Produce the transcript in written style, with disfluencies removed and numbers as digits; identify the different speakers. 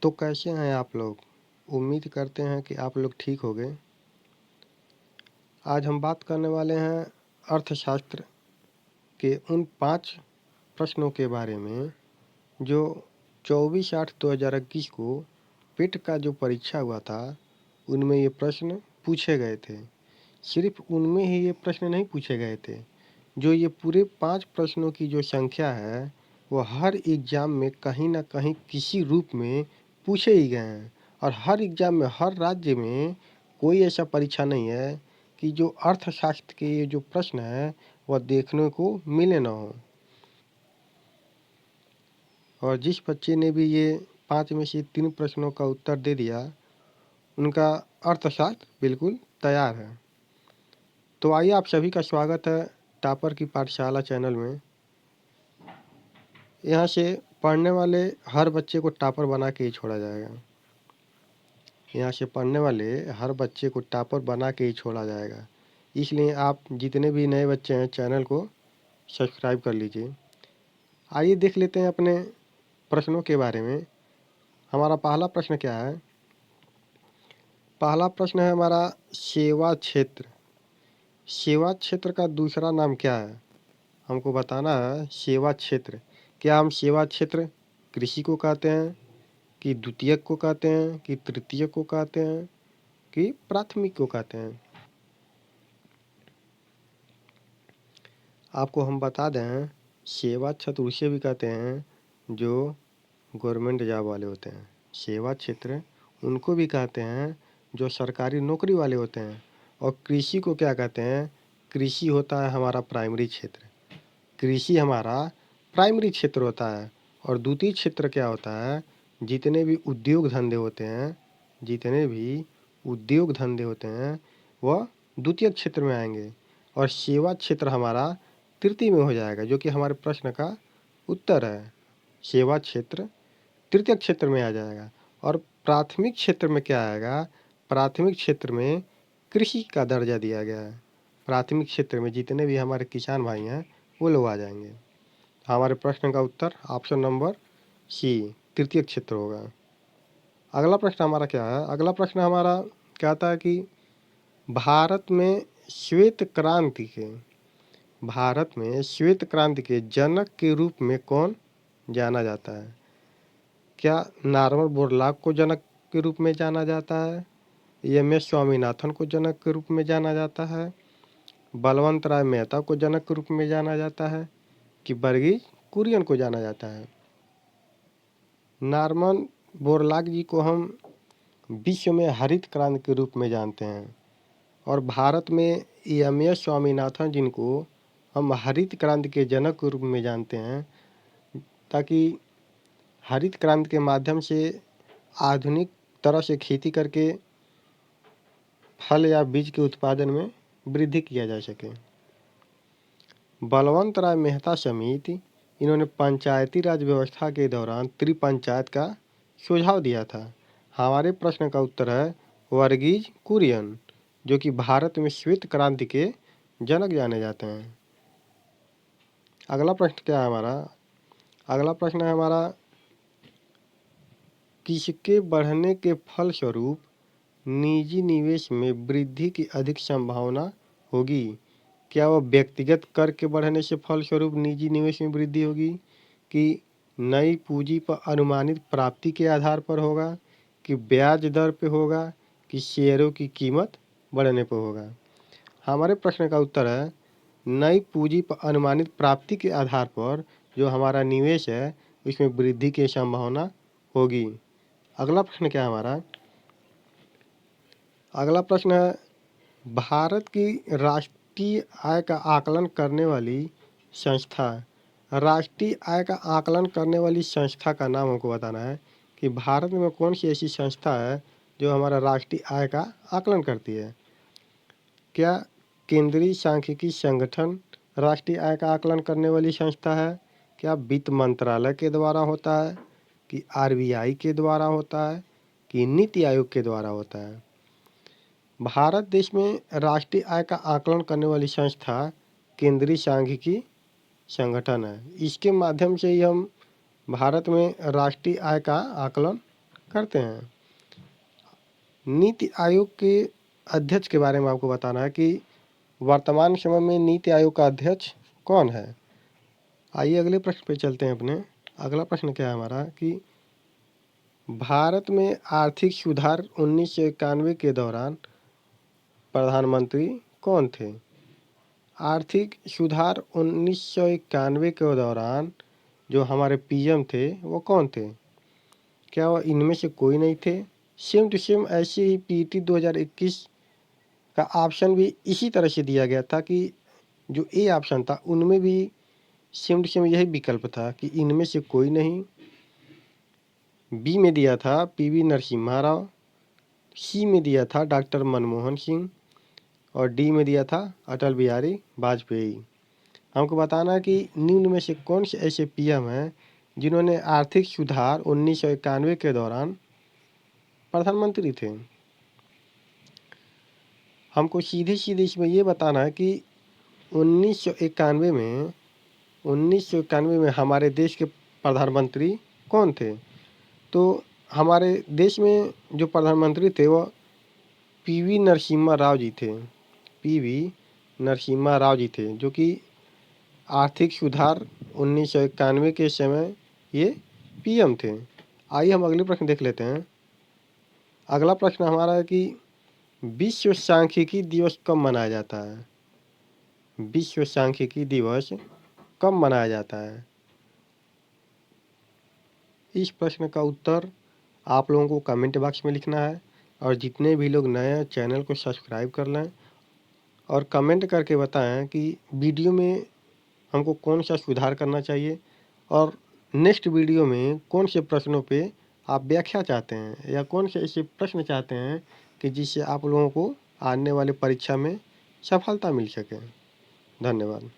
Speaker 1: तो कैसे हैं आप लोग? उम्मीद करते हैं कि आप लोग ठीक होंगे। आज हम बात करने वाले हैं अर्थशास्त्र के उन 5 प्रश्नों के बारे में जो 24/8/2021 को पेट का जो परीक्षा हुआ था, उनमें ये प्रश्न पूछे गए थे। सिर्फ उनमें ही ये प्रश्न नहीं पूछे गए थे, जो ये पूरे 5 प्रश्नों की जो संख्या है, वो हर एग्ज़ाम में कहीं न कहीं किसी रूप में पूछे ही गए हैं। और हर एग्ज़ाम में, हर राज्य में कोई ऐसा परीक्षा नहीं है कि जो अर्थशास्त्र के ये जो प्रश्न हैं, वह देखने को मिले ना हों। और जिस बच्चे ने भी ये 5 में से 3 प्रश्नों का उत्तर दे दिया, उनका अर्थशास्त्र बिल्कुल तैयार है। तो आइए, आप सभी का स्वागत है टॉपर की पाठशाला चैनल में। यहाँ से पढ़ने वाले हर बच्चे को टॉपर बना के ही छोड़ा जाएगा। यहाँ से पढ़ने वाले हर बच्चे को टॉपर बना के ही छोड़ा जाएगा। इसलिए आप जितने भी नए बच्चे हैं, चैनल को सब्सक्राइब कर लीजिए। आइए देख लेते हैं अपने प्रश्नों के बारे में। हमारा पहला प्रश्न क्या है? पहला प्रश्न है हमारा सेवा क्षेत्र। सेवा क्षेत्र का दूसरा नाम क्या है? हमको बताना है सेवा क्षेत्र। क्या हम सेवा क्षेत्र कृषि को कहते हैं, कि द्वितीयक को कहते हैं, कि तृतीयक को कहते हैं, कि प्राथमिक को कहते हैं? आपको हम बता दें, सेवा क्षेत्र उसे भी कहते हैं जो गवर्नमेंट जॉब वाले होते हैं। सेवा क्षेत्र उनको भी कहते हैं जो सरकारी नौकरी वाले होते हैं। और कृषि को क्या कहते हैं? कृषि होता है हमारा प्राइमरी क्षेत्र। कृषि हमारा प्राइमरी क्षेत्र होता है। और द्वितीय क्षेत्र क्या होता है? जितने भी उद्योग धंधे होते हैं, जितने भी उद्योग धंधे होते हैं, वह द्वितीय क्षेत्र में आएंगे। और सेवा क्षेत्र हमारा तृतीय में हो जाएगा, जो कि हमारे प्रश्न का उत्तर है। सेवा क्षेत्र तृतीय क्षेत्र में आ जाएगा। और प्राथमिक क्षेत्र में क्या आएगा? प्राथमिक क्षेत्र में कृषि का दर्जा दिया गया है। प्राथमिक क्षेत्र में जितने भी हमारे किसान भाई हैं, वो लोग आ जाएंगे। हमारे प्रश्न का उत्तर ऑप्शन नंबर सी, तृतीय क्षेत्र होगा। अगला प्रश्न हमारा क्या है? अगला प्रश्न हमारा कहता है कि भारत में श्वेत क्रांति के जनक के रूप में कौन जाना जाता है? क्या नार्मन बोरलॉग को जनक के रूप में जाना जाता है? एम.एस. स्वामीनाथन को जनक के रूप में जाना जाता है? बलवंत राय मेहता को जनक के रूप में जाना जाता है? कि वर्गीज कुरियन को जाना जाता है? नार्मन बोरलॉग जी को हम विश्व में हरित क्रांति के रूप में जानते हैं। और भारत में एम.एस. स्वामीनाथन जिनको हम हरित क्रांति के जनक के रूप में जानते हैं, ताकि हरित क्रांति के माध्यम से आधुनिक तरह से खेती करके फल या बीज के उत्पादन में वृद्धि किया जा सके। बलवंत राय मेहता समेत इन्होंने पंचायती राज व्यवस्था के दौरान त्रिपंचायत का सुझाव दिया था। हमारे प्रश्न का उत्तर है वर्गीज कुरियन, जो कि भारत में श्वेत क्रांति के जनक जाने जाते हैं। अगला प्रश्न क्या है हमारा? अगला प्रश्न है हमारा, किसके बढ़ने के फलस्वरूप निजी निवेश में वृद्धि की अधिक संभावना होगी? क्या वह व्यक्तिगत कर के बढ़ने से फलस्वरूप निजी निवेश में वृद्धि होगी, कि नई पूंजी पर अनुमानित प्राप्ति के आधार पर होगा, कि ब्याज दर पे होगा, कि शेयरों की कीमत बढ़ने पर होगा? हमारे प्रश्न का उत्तर है नई पूंजी पर अनुमानित प्राप्ति के आधार पर जो हमारा निवेश है, उसमें वृद्धि की संभावना होगी। अगला प्रश्न क्या है हमारा? अगला प्रश्न है, भारत की राष्ट्रीय आय का आकलन करने वाली संस्था। राष्ट्रीय आय का आकलन करने वाली संस्था का नाम हमको बताना है कि भारत में कौन सी ऐसी संस्था है जो हमारा राष्ट्रीय आय का आकलन करती है। क्या केंद्रीय सांख्यिकी संगठन राष्ट्रीय आय का आकलन करने वाली संस्था है? क्या वित्त मंत्रालय के द्वारा होता है, कि आरबीआई के द्वारा होता है, कि नीति आयोग के द्वारा होता है? भारत देश में राष्ट्रीय आय का आकलन करने वाली संस्था केंद्रीय सांख्यिकी संगठन है। इसके माध्यम से ही हम भारत में राष्ट्रीय आय का आकलन करते हैं। नीति आयोग के अध्यक्ष के बारे में आपको बताना है कि वर्तमान समय में नीति आयोग का अध्यक्ष कौन है। आइए अगले प्रश्न पे चलते हैं अपने। अगला प्रश्न क्या है हमारा कि भारत में आर्थिक सुधार 1991 के दौरान प्रधानमंत्री कौन थे। आर्थिक सुधार 1991 के दौरान जो हमारे पीएम थे वो कौन थे। क्या वो इनमें से कोई नहीं थे। सेम टू सेम ऐसे ही पीटी 2021 का ऑप्शन भी इसी तरह से दिया गया था कि जो ए ऑप्शन था उनमें भी सेम टू सेम यही विकल्प था कि इनमें से कोई नहीं। बी में दिया था पीवी नरसिम्हा राव, सी में दिया था डॉक्टर मनमोहन सिंह और डी में दिया था अटल बिहारी वाजपेयी। हमको बताना है कि निम्न में से कौन से ऐसे पीएम हैं जिन्होंने आर्थिक सुधार 1991 के दौरान प्रधानमंत्री थे। हमको सीधे सीधे इसमें ये बताना है कि 1991 में हमारे देश के प्रधानमंत्री कौन थे। तो हमारे देश में जो प्रधानमंत्री थे वो पीवी नरसिम्हा राव जी थे। पीवी नरसिम्हा राव जी थे जो कि आर्थिक सुधार 1991 के समय ये पीएम थे। आइए हम अगले प्रश्न देख लेते हैं। अगला प्रश्न हमारा है कि विश्व सांख्यिकी दिवस कब मनाया जाता है। विश्व सांख्यिकी दिवस कब मनाया जाता है। इस प्रश्न का उत्तर आप लोगों को कमेंट बॉक्स में लिखना है और जितने भी लोग नए हैं चैनल को सब्सक्राइब कर लें और कमेंट करके बताएं कि वीडियो में हमको कौन सा सुधार करना चाहिए और नेक्स्ट वीडियो में कौन से प्रश्नों पे आप व्याख्या चाहते हैं या कौन से ऐसे प्रश्न चाहते हैं कि जिससे आप लोगों को आने वाले परीक्षा में सफलता मिल सके। धन्यवाद।